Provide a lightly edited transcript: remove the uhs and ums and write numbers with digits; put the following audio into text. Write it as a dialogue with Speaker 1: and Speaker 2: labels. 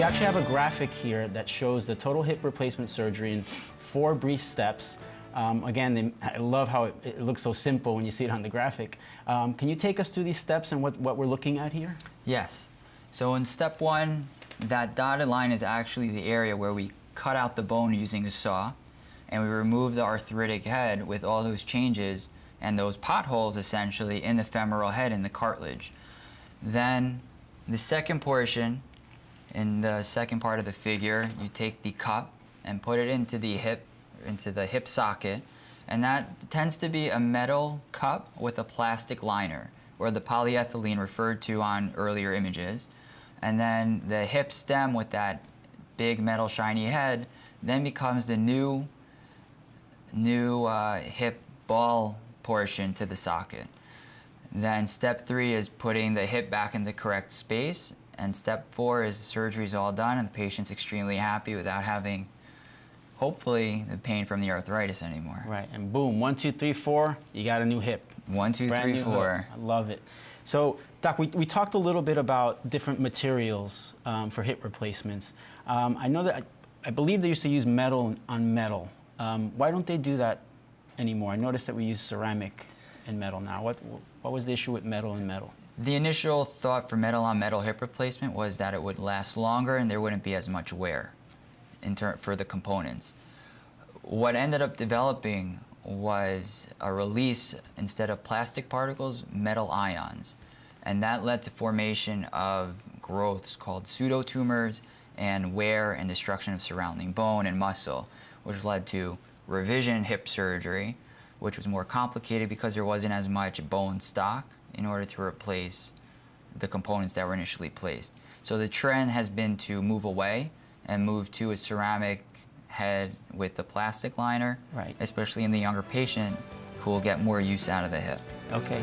Speaker 1: we actually have a graphic here that shows the total hip replacement surgery in 4 brief steps. Again, I love how it looks so simple when you see it on the graphic. Can you take us through these steps and what we're looking at here?
Speaker 2: Yes. So in step 1, that dotted line is actually the area where we cut out the bone using a saw, and we remove the arthritic head with all those changes and those potholes essentially in the femoral head in the cartilage. Then the second portion, in the second part of the figure, you take the cup and put it into the hip socket, and that tends to be a metal cup with a plastic liner, or the polyethylene referred to on earlier images. And then the hip stem with that big metal shiny head then becomes the new hip ball portion to the socket. Then step 3 is putting the hip back in the correct space, and step 4 is the surgery's all done and the patient's extremely happy without having, hopefully, the pain from the arthritis anymore.
Speaker 1: Right, and boom, 1, 2, 3, 4, you got a new hip.
Speaker 2: 1, 2,
Speaker 1: Brand
Speaker 2: 3,
Speaker 1: new
Speaker 2: 4.
Speaker 1: hip. I love it. So, Doc, we talked a little bit about different materials for hip replacements. I know that, I believe they used to use metal on metal. Why don't they do that anymore? I noticed that we use ceramic and metal now. What was the issue with metal and metal?
Speaker 2: The initial thought for metal on metal hip replacement was that it would last longer and there wouldn't be as much wear for the components. What ended up developing was a release, instead of plastic particles, metal ions. And that led to formation of growths called pseudotumors and wear and destruction of surrounding bone and muscle, which led to revision hip surgery, which was more complicated because there wasn't as much bone stock in order to replace the components that were initially placed. So the trend has been to move away and move to a ceramic head with the plastic liner,
Speaker 1: right,
Speaker 2: especially in the younger patient who will get more use out of the hip.
Speaker 1: Okay.